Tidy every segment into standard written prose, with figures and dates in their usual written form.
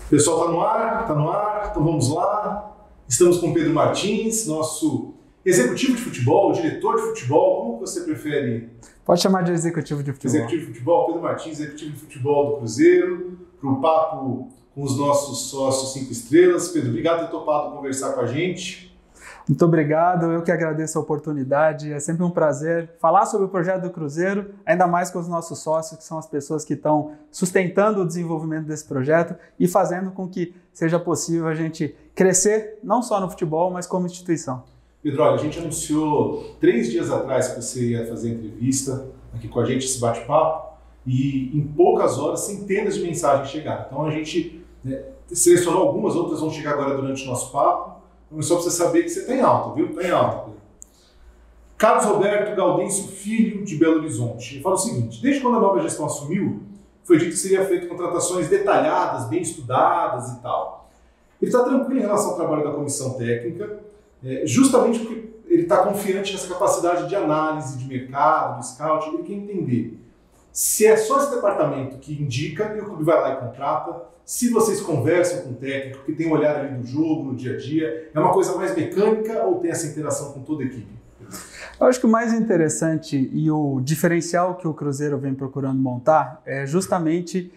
Pessoal, tá no ar? Tá no ar? Então vamos lá. Estamos com Pedro Martins, nosso executivo de futebol, diretor de futebol, como você prefere? Pode chamar de executivo de futebol. Executivo de futebol, Pedro Martins, executivo de futebol do Cruzeiro, para um papo com os nossos sócios 5 estrelas. Pedro, obrigado por ter topado conversar com a gente. Muito obrigado, eu que agradeço a oportunidade, é sempre um prazer falar sobre o projeto do Cruzeiro, ainda mais com os nossos sócios, que são as pessoas que estão sustentando o desenvolvimento desse projeto e fazendo com que seja possível a gente crescer, não só no futebol, mas como instituição. Pedro, olha, a gente anunciou 3 dias atrás que você ia fazer entrevista aqui com a gente, esse bate-papo, e em poucas horas centenas de mensagens chegaram. Então a gente selecionou algumas, outras vão chegar agora durante o nosso papo. Só para você saber que você está em alta, viu? Está em alta. Carlos Roberto Gaudêncio Filho, de Belo Horizonte. Ele fala o seguinte: desde quando a nova gestão assumiu, foi dito que seria feito contratações detalhadas, bem estudadas e tal. Ele está tranquilo em relação ao trabalho da comissão técnica, justamente porque ele está confiante nessa capacidade de análise de mercado, de scout. Ele quer entender se é só esse departamento que indica e o clube vai lá e contrata, se vocês conversam com o técnico, que tem um olhar ali do jogo, no dia a dia, é uma coisa mais mecânica ou tem essa interação com toda a equipe? Eu acho que o mais interessante e o diferencial que o Cruzeiro vem procurando montar é justamente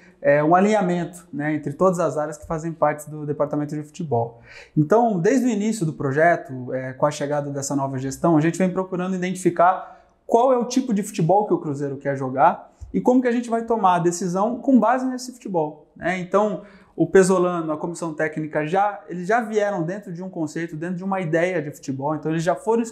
um alinhamento, né, entre todas as áreas que fazem parte do departamento de futebol. Então, desde o início do projeto, com a chegada dessa nova gestão, a gente vem procurando identificar qual é o tipo de futebol que o Cruzeiro quer jogar e como que a gente vai tomar a decisão com base nesse futebol, né? Então, o Pesolano, a comissão técnica, eles já vieram dentro de um conceito, dentro de uma ideia de futebol, então eles já foram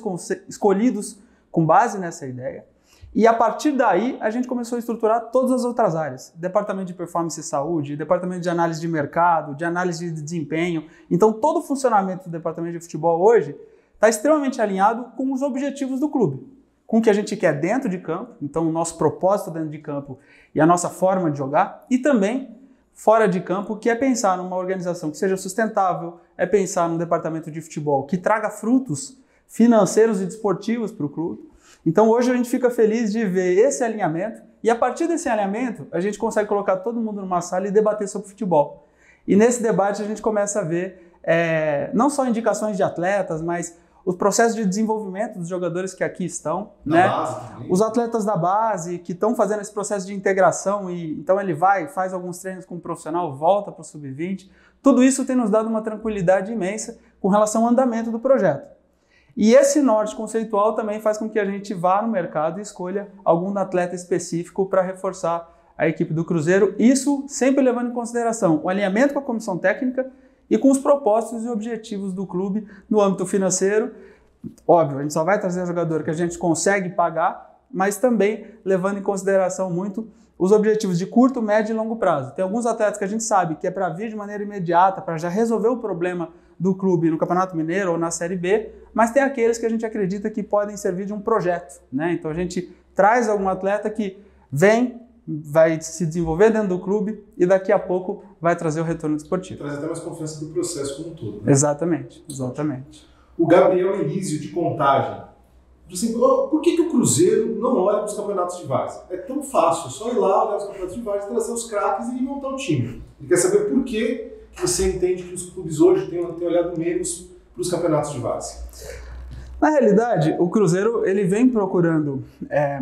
escolhidos com base nessa ideia. E a partir daí, a gente começou a estruturar todas as outras áreas. Departamento de Performance e Saúde, Departamento de Análise de Mercado, de Análise de Desempenho. Então, todo o funcionamento do Departamento de Futebol hoje está extremamente alinhado com os objetivos do clube, com o que a gente quer dentro de campo, então o nosso propósito dentro de campo e a nossa forma de jogar, e também fora de campo, que é pensar numa organização que seja sustentável, é pensar num departamento de futebol que traga frutos financeiros e desportivos para o clube. Então hoje a gente fica feliz de ver esse alinhamento, e a partir desse alinhamento a gente consegue colocar todo mundo numa sala e debater sobre futebol. E nesse debate a gente começa a ver não só indicações de atletas, mas os processos de desenvolvimento dos jogadores que aqui estão, né? Os atletas da base que estão fazendo esse processo de integração, e então ele faz alguns treinos com o profissional, volta para o sub-20. Tudo isso tem nos dado uma tranquilidade imensa com relação ao andamento do projeto. E esse norte conceitual também faz com que a gente vá no mercado e escolha algum atleta específico para reforçar a equipe do Cruzeiro. Isso sempre levando em consideração o alinhamento com a comissão técnica e com os propósitos e objetivos do clube no âmbito financeiro. Óbvio, a gente só vai trazer jogador que a gente consegue pagar, mas também levando em consideração muito os objetivos de curto, médio e longo prazo. Tem alguns atletas que a gente sabe que é para vir de maneira imediata, para já resolver o problema do clube no Campeonato Mineiro ou na Série B, mas tem aqueles que a gente acredita que podem servir de um projeto, né? Então a gente traz algum atleta que vai se desenvolver dentro do clube e daqui a pouco vai trazer o retorno desportivo. Traz até mais confiança do processo como um todo, né? Exatamente, exatamente. O Gabriel Elísio, de Contagem, assim, por que o Cruzeiro não olha para os campeonatos de várzea? É tão fácil, só ir lá, olhar os campeonatos de várzea, trazer os craques e montar o time. Ele quer saber por que você entende que os clubes hoje têm olhado menos para os campeonatos de várzea. Na realidade, o Cruzeiro ele vem procurando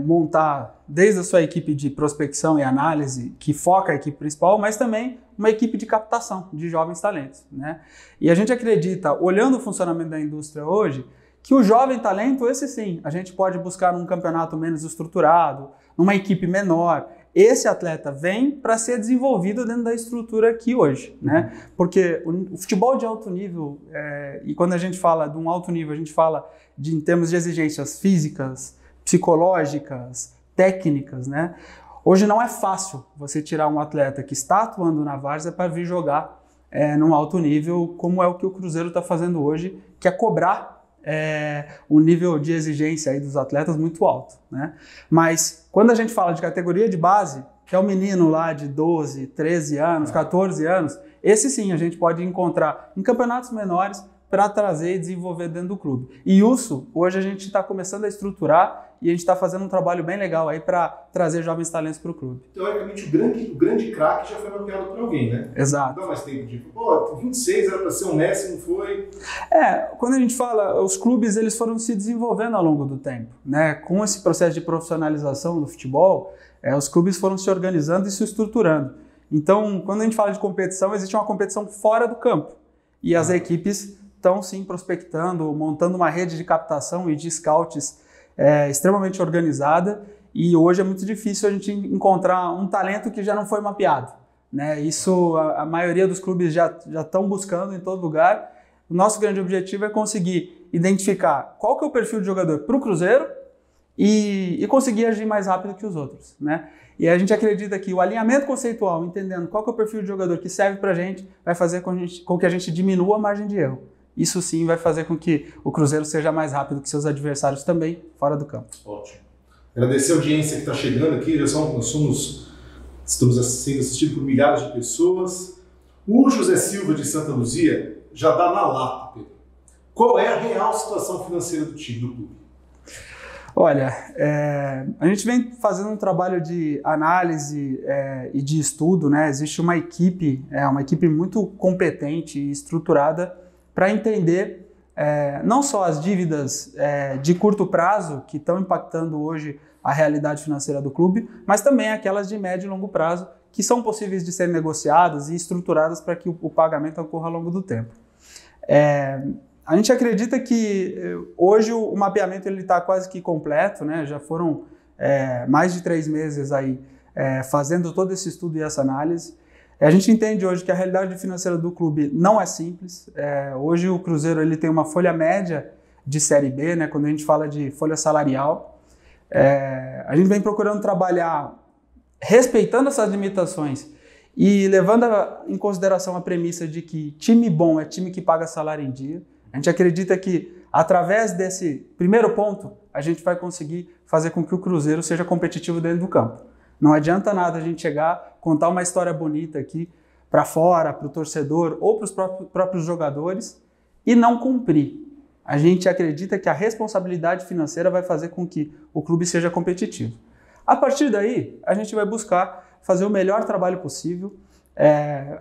montar, desde a sua equipe de prospecção e análise, que foca a equipe principal, mas também uma equipe de captação de jovens talentos, né? E a gente acredita, olhando o funcionamento da indústria hoje, que o jovem talento, esse sim, a gente pode buscar num campeonato menos estruturado, numa equipe menor. Esse atleta vem para ser desenvolvido dentro da estrutura aqui hoje, né? Porque o futebol de alto nível, e quando a gente fala de um alto nível, a gente fala em termos de exigências físicas, psicológicas, técnicas, né? Hoje não é fácil você tirar um atleta que está atuando na várzea para vir jogar num alto nível, como é o que o Cruzeiro está fazendo hoje, que é cobrar um nível de exigência aí dos atletas muito alto, né? Mas quando a gente fala de categoria de base, que é o menino lá de 12, 13 anos, 14 anos, esse sim a gente pode encontrar em campeonatos menores para trazer e desenvolver dentro do clube. E isso, hoje a gente está começando a estruturar e a gente está fazendo um trabalho bem legal aí para trazer jovens talentos para o clube. Teoricamente, o grande craque já foi mapeado por alguém, né? Exato. Não dá mais tempo de, 26 era para ser um Messi, não foi? Quando a gente fala, os clubes eles foram se desenvolvendo ao longo do tempo, né? Com esse processo de profissionalização do futebol, os clubes foram se organizando e se estruturando. Então, quando a gente fala de competição, existe uma competição fora do campo. E as equipes estão sim prospectando, montando uma rede de captação e de scouts extremamente organizada, e hoje é muito difícil a gente encontrar um talento que já não foi mapeado, né? Isso a maioria dos clubes já estão buscando em todo lugar. O nosso grande objetivo é conseguir identificar qual que é o perfil de jogador para o Cruzeiro e conseguir agir mais rápido que os outros, né? E a gente acredita que o alinhamento conceitual, entendendo qual que é o perfil de jogador que serve para a gente, vai fazer com que a gente diminua a margem de erro. Isso sim vai fazer com que o Cruzeiro seja mais rápido que seus adversários também, fora do campo. Ótimo. Agradecer a audiência que está chegando aqui, estamos sendo assistidos por milhares de pessoas. O José Silva de Santa Luzia já dá na lata, Pedro. Qual é a real situação financeira do time, do clube? Olha, a gente vem fazendo um trabalho de análise e de estudo, né? Existe uma equipe muito competente e estruturada para entender não só as dívidas de curto prazo que estão impactando hoje a realidade financeira do clube, mas também aquelas de médio e longo prazo que são possíveis de serem negociadas e estruturadas para que o pagamento ocorra ao longo do tempo. A gente acredita que hoje o mapeamento está quase que completo, né? Já foram mais de 3 meses aí fazendo todo esse estudo e essa análise. A gente entende hoje que a realidade financeira do clube não é simples. Hoje o Cruzeiro ele tem uma folha média de Série B, né? Quando a gente fala de folha salarial. A gente vem procurando trabalhar respeitando essas limitações e levando em consideração a premissa de que time bom é time que paga salário em dia. A gente acredita que, através desse primeiro ponto, a gente vai conseguir fazer com que o Cruzeiro seja competitivo dentro do campo. Não adianta nada a gente chegar, contar uma história bonita aqui para fora, para o torcedor ou para os próprios jogadores e não cumprir. A gente acredita que a responsabilidade financeira vai fazer com que o clube seja competitivo. A partir daí, a gente vai buscar fazer o melhor trabalho possível.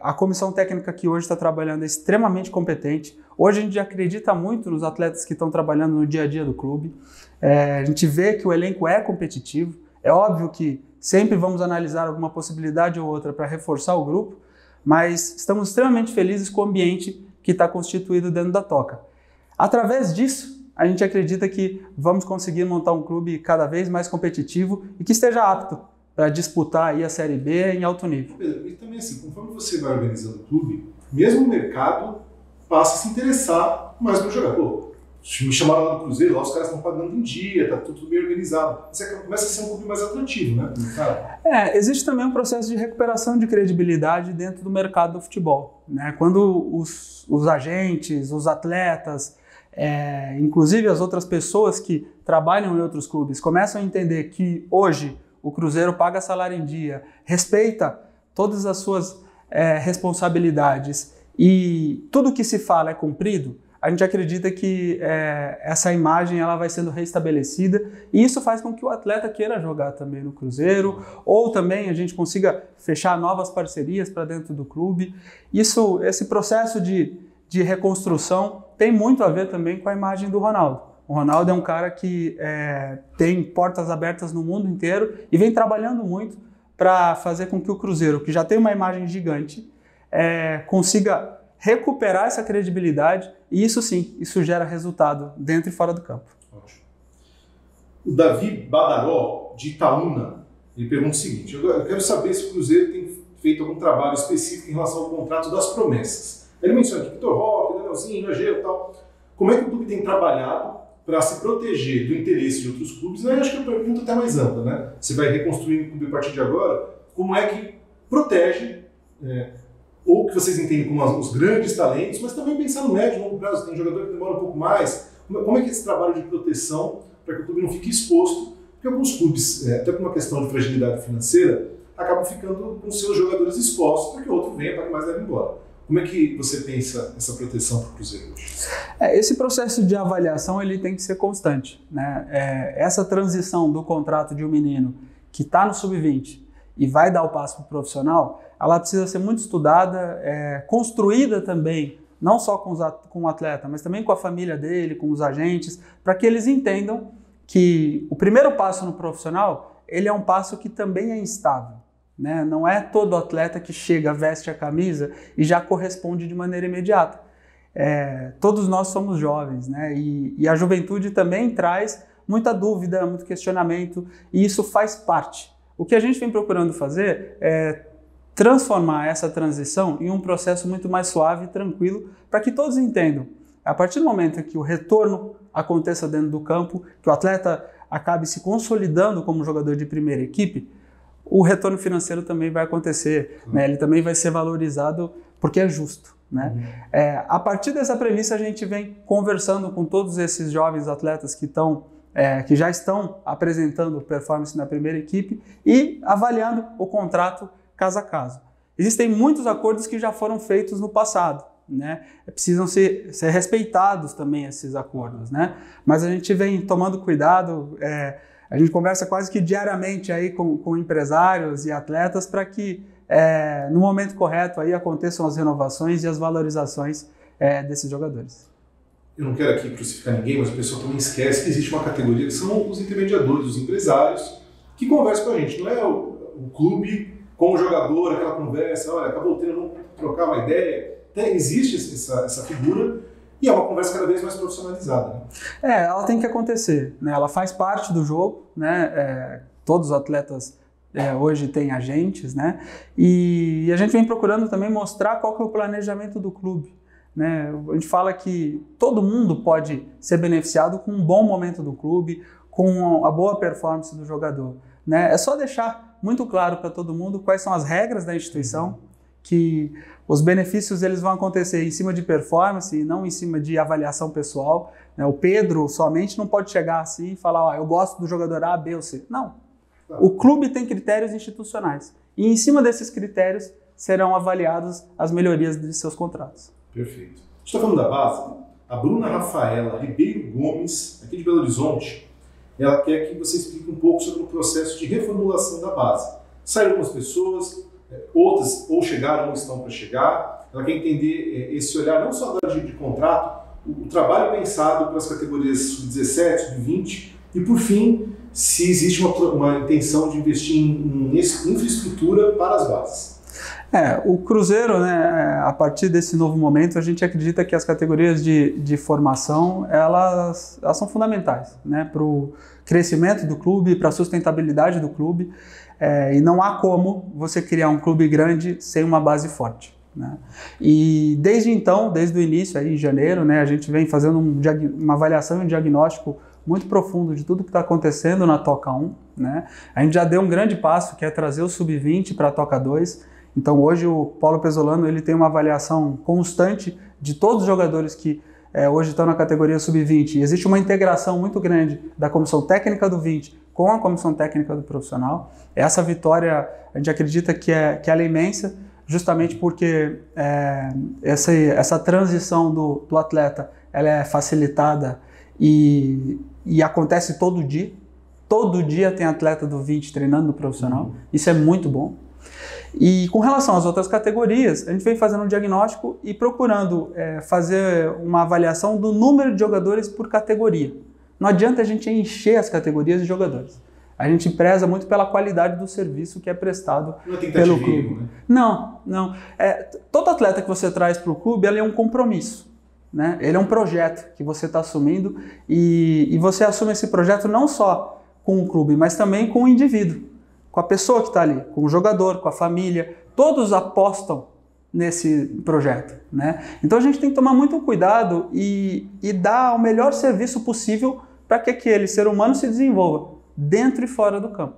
A comissão técnica que hoje está trabalhando é extremamente competente. Hoje a gente acredita muito nos atletas que estão trabalhando no dia a dia do clube. A gente vê que o elenco é competitivo. É óbvio que sempre vamos analisar alguma possibilidade ou outra para reforçar o grupo, mas estamos extremamente felizes com o ambiente que está constituído dentro da Toca. Através disso, a gente acredita que vamos conseguir montar um clube cada vez mais competitivo e que esteja apto para disputar aí a Série B em alto nível. Pedro, e também assim, conforme você vai organizando o clube, mesmo o mercado passa a se interessar mais no jogador. Me chamaram lá do Cruzeiro, lá os caras estão pagando em dia, tá tudo bem organizado. Você começa a ser um clube mais atrativo, né? Existe também um processo de recuperação de credibilidade dentro do mercado do futebol, né? Quando os agentes, os atletas, inclusive as outras pessoas que trabalham em outros clubes, começam a entender que hoje o Cruzeiro paga salário em dia, respeita todas as suas responsabilidades e tudo que se fala é cumprido, a gente acredita que essa imagem ela vai sendo restabelecida e isso faz com que o atleta queira jogar também no Cruzeiro ou também a gente consiga fechar novas parcerias para dentro do clube. Esse processo de reconstrução tem muito a ver também com a imagem do Ronaldo. O Ronaldo é um cara que tem portas abertas no mundo inteiro e vem trabalhando muito para fazer com que o Cruzeiro, que já tem uma imagem gigante, consiga recuperar essa credibilidade e isso sim, isso gera resultado dentro e fora do campo. Ótimo. O Davi Badaró, de Itaúna, ele pergunta o seguinte: eu quero saber se o Cruzeiro tem feito algum trabalho específico em relação ao contrato das promessas. Ele menciona aqui Vitor Roque, Danielzinho, Ageu e tal. Como é que o clube tem trabalhado para se proteger do interesse de outros clubes? Eu acho que a pergunta é até mais ampla, né? Você vai reconstruir o clube a partir de agora, como é que protege, ou que vocês entendem como os grandes talentos, mas também pensar no médio e longo prazo, tem jogador que demora um pouco mais. Como é que é esse trabalho de proteção para que o clube não fique exposto? Porque alguns clubes, até por uma questão de fragilidade financeira, acabam ficando com seus jogadores expostos para que o outro venha, pague mais e leve embora. Como é que você pensa essa proteção para o Cruzeiro hoje? Esse processo de avaliação ele tem que ser constante, né? Essa transição do contrato de um menino que está no sub-20 e vai dar o passo para o profissional, ela precisa ser muito estudada, construída também, não só com o atleta, mas também com a família dele, com os agentes, para que eles entendam que o primeiro passo no profissional, ele é um passo que também é instável, né? Não é todo atleta que chega, veste a camisa e já corresponde de maneira imediata. Todos nós somos jovens, né? E a juventude também traz muita dúvida, muito questionamento, e isso faz parte. O que a gente vem procurando fazer é transformar essa transição em um processo muito mais suave e tranquilo, para que todos entendam. A partir do momento que o retorno aconteça dentro do campo, que o atleta acabe se consolidando como jogador de primeira equipe, o retorno financeiro também vai acontecer, né? Ele também vai ser valorizado porque é justo, né? A partir dessa premissa, a gente vem conversando com todos esses jovens atletas que já estão apresentando performance na primeira equipe e avaliando o contrato caso a caso. Existem muitos acordos que já foram feitos no passado, né? Precisam ser respeitados também esses acordos, né? Mas a gente vem tomando cuidado, a gente conversa quase que diariamente aí com empresários e atletas para que no momento correto aí aconteçam as renovações e as valorizações desses jogadores. Eu não quero aqui crucificar ninguém, mas o pessoal também esquece que existe uma categoria que são os intermediadores, os empresários, que conversam com a gente. Não é o clube com o jogador, aquela conversa, olha, acabou o treino, vamos trocar uma ideia. Existe essa figura e é uma conversa cada vez mais profissionalizada, né? Ela tem que acontecer, né? Ela faz parte do jogo, né? Todos os atletas hoje têm agentes, né? E a gente vem procurando também mostrar qual que é o planejamento do clube, né? A gente fala que todo mundo pode ser beneficiado com um bom momento do clube, com a boa performance do jogador, né? É só deixar muito claro para todo mundo quais são as regras da instituição, que os benefícios eles vão acontecer em cima de performance e não em cima de avaliação pessoal, né? O Pedro somente não pode chegar assim e falar, eu gosto do jogador A, B ou C. Não. O clube tem critérios institucionais e em cima desses critérios serão avaliadas as melhorias de seus contratos. Perfeito. A gente está falando da base. A Bruna Rafaela Ribeiro Gomes, aqui de Belo Horizonte, ela quer que você explique um pouco sobre o processo de reformulação da base. Saíram algumas pessoas, outras ou chegaram ou estão para chegar. Ela quer entender esse olhar não só de contrato, o trabalho pensado para as categorias sub-17, sub-20 e, por fim, se existe uma intenção de investir em infraestrutura para as bases. O Cruzeiro, né, a partir desse novo momento, a gente acredita que as categorias de formação, elas são fundamentais, né, para o crescimento do clube, para a sustentabilidade do clube, e não há como você criar um clube grande sem uma base forte, né? E desde então, desde o início, aí, em janeiro, né, a gente vem fazendo uma avaliação e um diagnóstico muito profundo de tudo que está acontecendo na Toca 1, né? A gente já deu um grande passo, que é trazer o Sub-20 para a Toca 2. Então hoje o Paulo Pezzolano ele tem uma avaliação constante de todos os jogadores que hoje estão na categoria Sub-20. Existe uma integração muito grande da comissão técnica do 20 com a comissão técnica do profissional. Essa vitória a gente acredita que ela é imensa, justamente porque essa transição do atleta ela é facilitada e acontece todo dia. Todo dia tem atleta do 20 treinando no profissional. Isso é muito bom. E com relação às outras categorias, a gente vem fazendo um diagnóstico e procurando fazer uma avaliação do número de jogadores por categoria. Não adianta a gente encher as categorias de jogadores. A gente preza muito pela qualidade do serviço que é prestado pelo clube. Né? Não. Todo atleta que você traz para o clube, ele é um compromisso, né? Ele é um projeto que você está assumindo e você assume esse projeto não só com o clube, mas também com o indivíduo, com a pessoa que está ali, com o jogador, com a família. Todos apostam nesse projeto, né? Então a gente tem que tomar muito cuidado e dar o melhor serviço possível para que aquele ser humano se desenvolva dentro e fora do campo.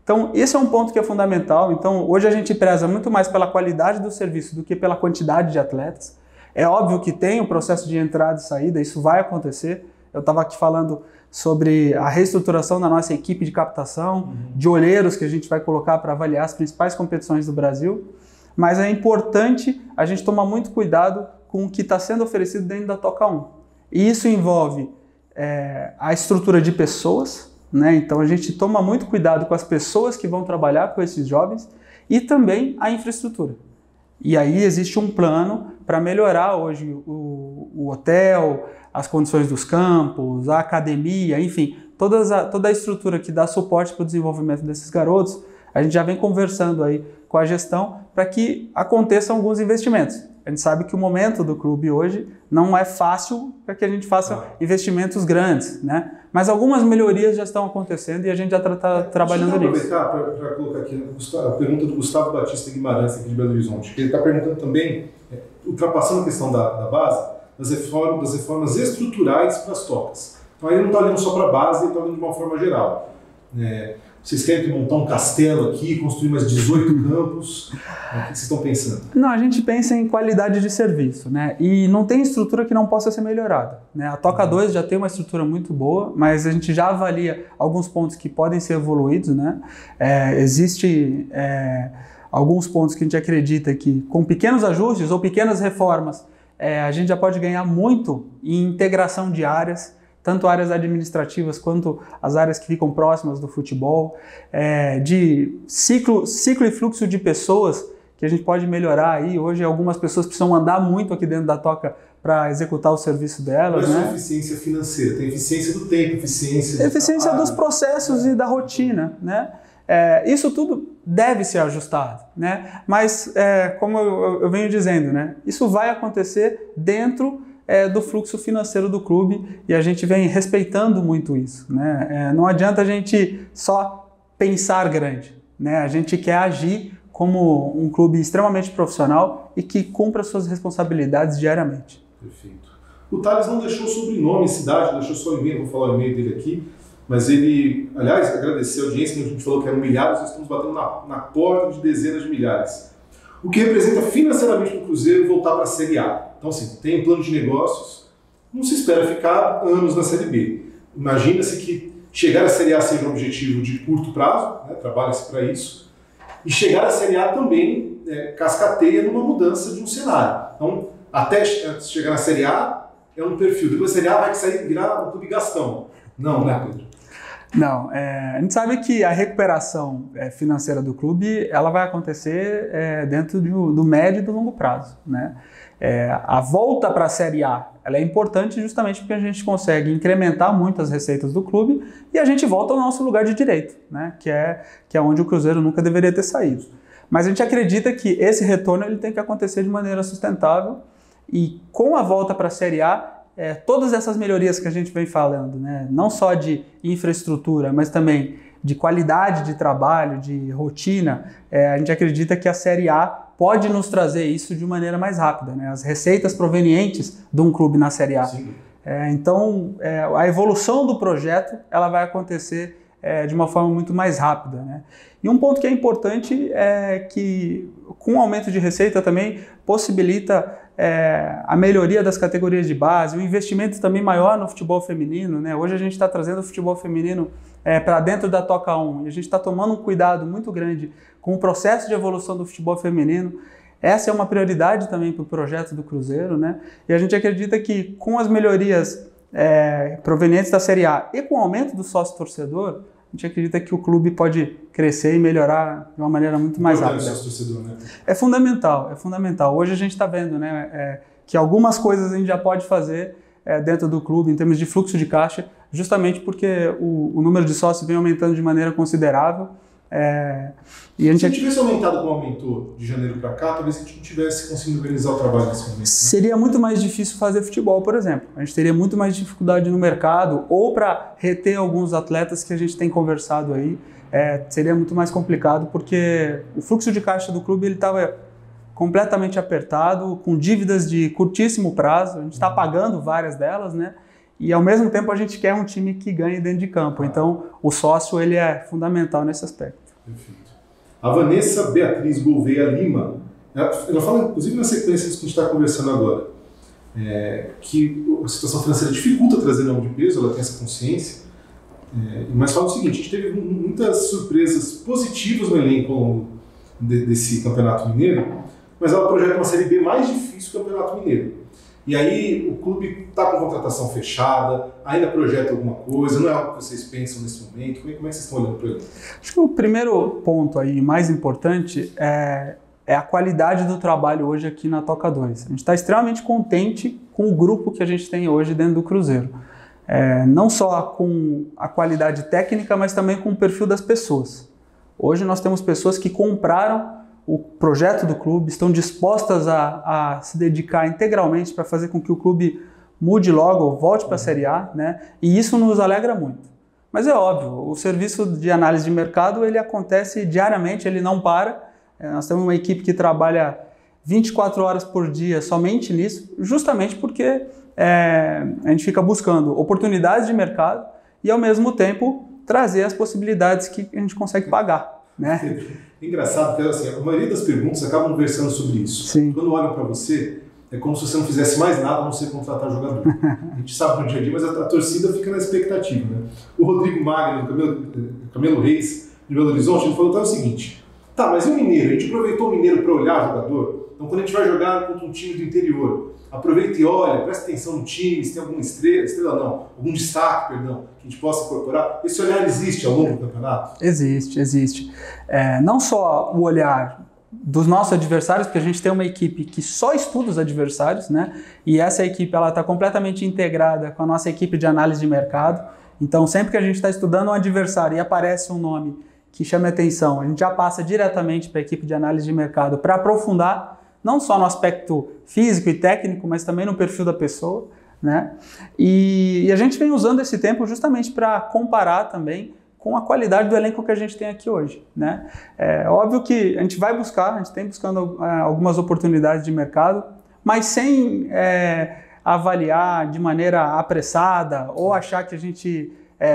Então esse é um ponto que é fundamental. Então hoje a gente preza muito mais pela qualidade do serviço do que pela quantidade de atletas. É óbvio que tem o processo de entrada e saída, isso vai acontecer. Eu estava aqui falando sobre a reestruturação da nossa equipe de captação, de olheiros que a gente vai colocar para avaliar as principais competições do Brasil. mas é importante a gente tomar muito cuidado com o que está sendo oferecido dentro da Toca 1. E isso envolve a estrutura de pessoas, né? Então a gente toma muito cuidado com as pessoas que vão trabalhar com esses jovens e também a infraestrutura. E aí existe um plano para melhorar hoje o hotel, as condições dos campos, a academia, enfim, toda a estrutura que dá suporte para o desenvolvimento desses garotos. A gente já vem conversando aí com a gestão para que aconteçam alguns investimentos. A gente sabe que o momento do clube hoje não é fácil para que a gente faça investimentos grandes, né? Mas algumas melhorias já estão acontecendo e a gente já está trabalhando nisso. Deixa eu aproveitar para colocar aqui a pergunta do Gustavo Batista Guimarães, aqui de Belo Horizonte, que ele está perguntando também, ultrapassando a questão da base, das reformas estruturais para as tocas. Então aí ele não está olhando só para a base, ele está olhando de uma forma geral. Vocês querem montar um castelo aqui, construir mais 18 campos? O que vocês estão pensando? Não, a gente pensa em qualidade de serviço, né? E não tem estrutura que não possa ser melhorada, né? A Toca 2 já tem uma estrutura muito boa, mas a gente já avalia alguns pontos que podem ser evoluídos, né? Existe alguns pontos que a gente acredita que com pequenos ajustes ou pequenas reformas a gente já pode ganhar muito em integração de áreas, tanto áreas administrativas quanto as áreas que ficam próximas do futebol, de ciclo e fluxo de pessoas que a gente pode melhorar aí. Hoje algumas pessoas precisam andar muito aqui dentro da Toca para executar o serviço delas. Não é só né? eficiência financeira, tem eficiência do tempo, eficiência dos processos e da rotina, né? Isso tudo deve ser ajustado, né? Mas, como eu venho dizendo, né? Isso vai acontecer dentro do fluxo financeiro do clube e a gente vem respeitando muito isso, né? Não adianta a gente só pensar grande, né? A gente quer agir como um clube extremamente profissional e que cumpra suas responsabilidades diariamente. Perfeito. O Thales não deixou sobrenome, cidade, deixou só o e-mail, vou falar o e-mail dele aqui, mas ele, aliás, agradecer a audiência, que a gente falou que eram milhares, nós estamos batendo na porta de dezenas de milhares. O que representa financeiramente para o Cruzeiro voltar para a Série A. Então, assim, tem um plano de negócios, não se espera ficar anos na Série B. Imagina-se que chegar à Série A seja um objetivo de curto prazo, né, trabalha-se para isso, e chegar à Série A também cascateia numa mudança de um cenário. Então, até chegar na Série A é um perfil, depois a Série A vai sair virar um clube gastão. Não, né, Pedro? Não, a gente sabe que a recuperação financeira do clube ela vai acontecer dentro do médio e do longo prazo, né? A volta para a Série A ela é importante justamente porque a gente consegue incrementar muito as receitas do clube e a gente volta ao nosso lugar de direito, né? Que é onde o Cruzeiro nunca deveria ter saído. Mas a gente acredita que esse retorno ele tem que acontecer de maneira sustentável e com a volta para a Série A todas essas melhorias que a gente vem falando, né? Não só de infraestrutura, mas também de qualidade de trabalho, de rotina, a gente acredita que a Série A pode nos trazer isso de maneira mais rápida, né? As receitas provenientes de um clube na Série A. Então, a evolução do projeto ela vai acontecer de uma forma muito mais rápida, né? E um ponto que é importante é que, com o aumento de receita também, possibilita a melhoria das categorias de base, o investimento também maior no futebol feminino, né? Hoje a gente está trazendo o futebol feminino para dentro da Toca 1 e a gente está tomando um cuidado muito grande com o processo de evolução do futebol feminino. Essa é uma prioridade também para o projeto do Cruzeiro, né? E a gente acredita que com as melhorias provenientes da Série A e com o aumento do sócio-torcedor, a gente acredita que o clube pode crescer e melhorar de uma maneira muito mais rápida. Né? É fundamental, é fundamental. Hoje a gente está vendo, né, que algumas coisas a gente já pode fazer dentro do clube em termos de fluxo de caixa, justamente porque o número de sócios vem aumentando de maneira considerável. E a gente... Se tivesse aumentado como aumentou de janeiro para cá, talvez a gente não tivesse conseguido organizar o trabalho nesse momento. Né? Seria muito mais difícil fazer futebol, por exemplo. A gente teria muito mais dificuldade no mercado ou para reter alguns atletas que a gente tem conversado aí. Seria muito mais complicado porque o fluxo de caixa do clube estava completamente apertado, com dívidas de curtíssimo prazo. A gente está pagando várias delas, né? E ao mesmo tempo a gente quer um time que ganhe dentro de campo. Então o sócio ele é fundamental nesse aspecto. Perfeito. A Vanessa Beatriz Gouveia Lima, ela fala inclusive na sequência disso que a gente está conversando agora, que a situação financeira dificulta trazer nome de peso, ela tem essa consciência, mas fala o seguinte: a gente teve muitas surpresas positivas no elenco ao longo desse Campeonato Mineiro, mas ela projeta uma Série B mais difícil que o Campeonato Mineiro. E aí o clube está com contratação fechada, ainda projeta alguma coisa, não é algo que vocês pensam nesse momento? Como é que vocês estão olhando para ele? Acho que o primeiro ponto aí, mais importante, é a qualidade do trabalho hoje aqui na Toca 2. A gente está extremamente contente com o grupo que a gente tem hoje dentro do Cruzeiro. Não só com a qualidade técnica, mas também com o perfil das pessoas. Hoje nós temos pessoas que compraram o projeto do clube, estão dispostas a se dedicar integralmente para fazer com que o clube mude logo, volte para a Série A, né? E isso nos alegra muito. Mas é óbvio, o serviço de análise de mercado ele acontece diariamente, ele não para. Nós temos uma equipe que trabalha 24 horas por dia somente nisso, justamente porque a gente fica buscando oportunidades de mercado e, ao mesmo tempo, trazer as possibilidades que a gente consegue pagar, né? Engraçado, porque assim, a maioria das perguntas acabam conversando sobre isso. Sim. Quando olham para você, é como se você não fizesse mais nada a não ser contratar jogador. A gente sabe no dia a dia, mas a torcida fica na expectativa, né? O Rodrigo Magno, do Camelo Reis, de Belo Horizonte, ele falou o seguinte: tá, mas e o Mineiro? A gente aproveitou o Mineiro para olhar o jogador? Então, quando a gente vai jogar contra um time do interior, aproveita e olha, presta atenção no time, se tem alguma estrela não, algum destaque, perdão, que a gente possa incorporar. Esse olhar existe ao longo do campeonato? Existe. Não só o olhar dos nossos adversários, porque a gente tem uma equipe que só estuda os adversários, né? E essa equipe está completamente integrada com a nossa equipe de análise de mercado. Então, sempre que a gente está estudando um adversário e aparece um nome que chame atenção, a gente já passa diretamente para a equipe de análise de mercado para aprofundar, não só no aspecto físico e técnico, mas também no perfil da pessoa, né? E a gente vem usando esse tempo justamente para comparar também com a qualidade do elenco que a gente tem aqui hoje, né? É óbvio que a gente tem buscando algumas oportunidades de mercado, mas sem avaliar de maneira apressada ou achar que a gente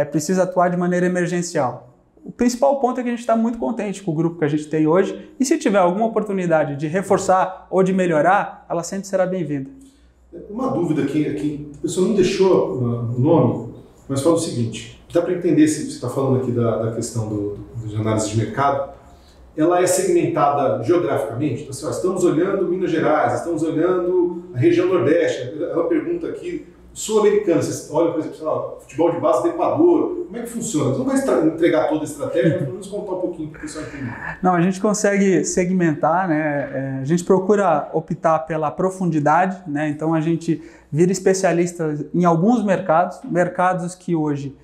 precisa atuar de maneira emergencial. O principal ponto é que a gente está muito contente com o grupo que a gente tem hoje e se tiver alguma oportunidade de reforçar ou de melhorar, ela sempre será bem-vinda. Uma dúvida aqui, a pessoa não deixou o nome, mas fala o seguinte: dá para entender se você está falando aqui da questão de análise de mercado, ela é segmentada geograficamente? Então, assim, estamos olhando Minas Gerais, estamos olhando a região Nordeste. Ela pergunta aqui, sul-americana, você olha, por exemplo, sei lá, futebol de base do Equador, como é que funciona? Você não vai entregar toda a estratégia, mas pelo menos contar um pouquinho para o pessoal entender. Não, a gente consegue segmentar, né? A gente procura optar pela profundidade, né? Então a gente vira especialista em alguns mercados que hoje,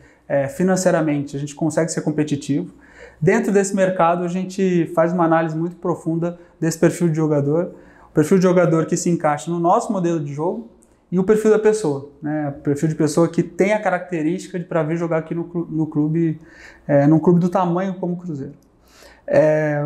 financeiramente, a gente consegue ser competitivo. Dentro desse mercado, a gente faz uma análise muito profunda desse perfil de jogador, o perfil de jogador que se encaixa no nosso modelo de jogo, e o perfil da pessoa, né? O perfil de pessoa que tem a característica de para vir jogar aqui no clube, num clube do tamanho como o Cruzeiro.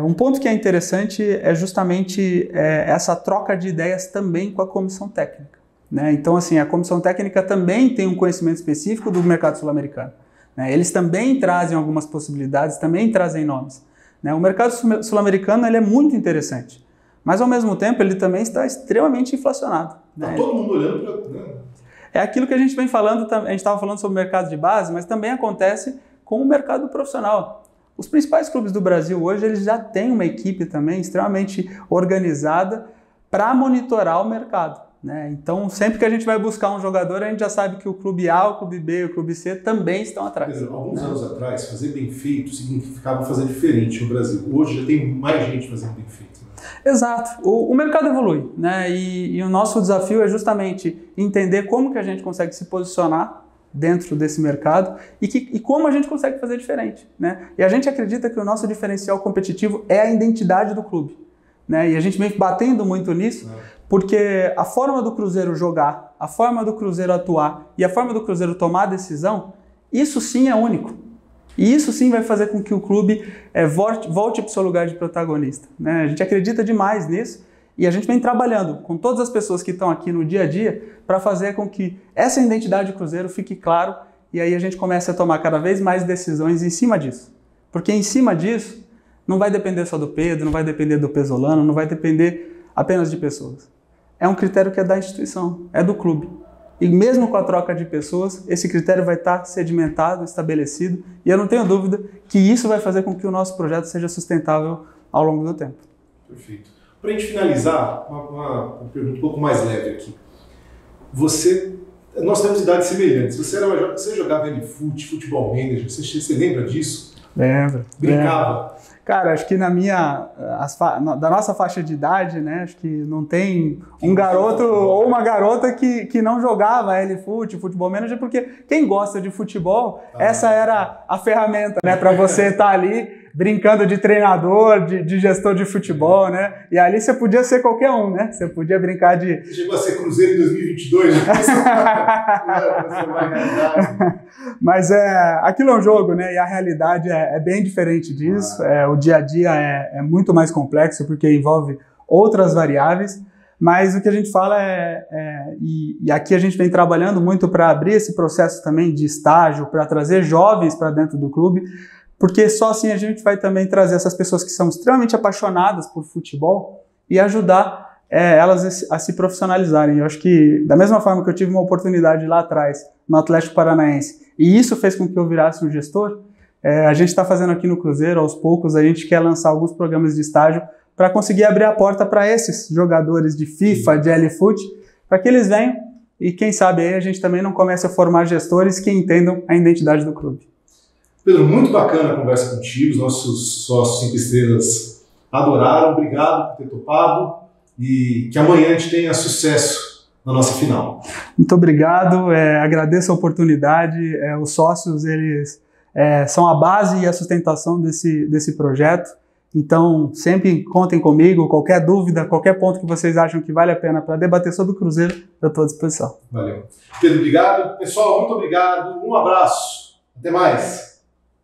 Um ponto que é interessante é justamente essa troca de ideias também com a comissão técnica, né? Então, assim, a comissão técnica também tem um conhecimento específico do mercado sul-americano, né? Eles também trazem algumas possibilidades, também trazem nomes, né? O mercado sul-americano ele é muito interessante, mas ao mesmo tempo ele também está extremamente inflacionado. Está todo mundo olhando para... É aquilo que a gente vem falando, a gente estava falando sobre o mercado de base, mas também acontece com o mercado profissional. Os principais clubes do Brasil hoje eles já têm uma equipe também extremamente organizada para monitorar o mercado, né? Então, sempre que a gente vai buscar um jogador, a gente já sabe que o clube A, o clube B e o clube C também estão atrás. Alguns anos atrás, fazer bem feito significava fazer diferente no Brasil. Hoje já tem mais gente fazendo bem feito. Exato. O mercado evolui, né? E o nosso desafio é justamente entender como que a gente consegue se posicionar dentro desse mercado e como a gente consegue fazer diferente, né? E a gente acredita que o nosso diferencial competitivo é a identidade do clube, né? E a gente vem batendo muito nisso, porque a forma do Cruzeiro jogar, a forma do Cruzeiro atuar e a forma do Cruzeiro tomar decisão, isso sim é único. E isso sim vai fazer com que o clube volte para o seu lugar de protagonista, né? A gente acredita demais nisso e a gente vem trabalhando com todas as pessoas que estão aqui no dia a dia para fazer com que essa identidade do Cruzeiro fique claro e aí a gente comece a tomar cada vez mais decisões em cima disso. Porque em cima disso não vai depender só do Pedro, não vai depender do Pesolano, não vai depender apenas de pessoas. É um critério que é da instituição, é do clube. E mesmo com a troca de pessoas, esse critério vai estar sedimentado, estabelecido, e eu não tenho dúvida que isso vai fazer com que o nosso projeto seja sustentável ao longo do tempo. Perfeito. Para a gente finalizar, uma pergunta um pouco mais leve aqui. Nós temos idades semelhantes. Você jogava futebol manager, você lembra disso? Lembro. Brincava? Cara, acho que da nossa faixa de idade, né, acho que não tem um garoto ou uma garota que não jogava futebol manager, porque quem gosta de futebol, essa era a ferramenta, né, para você estar ali brincando de treinador, de gestor de futebol, né, e ali você podia ser qualquer um, né, você podia brincar de... Você chegou a ser Cruzeiro em 2022, né? Mas aquilo é um jogo, né, e a realidade é bem diferente disso, o dia a dia é muito mais complexo, porque envolve outras variáveis, mas o que a gente fala e aqui a gente vem trabalhando muito para abrir esse processo também de estágio, para trazer jovens para dentro do clube, porque só assim a gente vai também trazer essas pessoas que são extremamente apaixonadas por futebol e ajudar elas a se profissionalizarem. Eu acho que, da mesma forma que eu tive uma oportunidade lá atrás, no Atlético Paranaense, e isso fez com que eu virasse um gestor, a gente está fazendo aqui no Cruzeiro, aos poucos, a gente quer lançar alguns programas de estágio para conseguir abrir a porta para esses jogadores de FIFA, de LFoot, para que eles venham e, quem sabe, aí a gente também não comece a formar gestores que entendam a identidade do clube. Pedro, muito bacana a conversa contigo, os nossos sócios 5 estrelas adoraram, obrigado por ter topado e que amanhã a gente tenha sucesso na nossa final. Muito obrigado, agradeço a oportunidade, os sócios, eles são a base e a sustentação desse projeto, então sempre contem comigo, qualquer dúvida, qualquer ponto que vocês acham que vale a pena para debater sobre o Cruzeiro, eu estou à disposição. Valeu. Pedro, obrigado. Pessoal, muito obrigado, um abraço, até mais.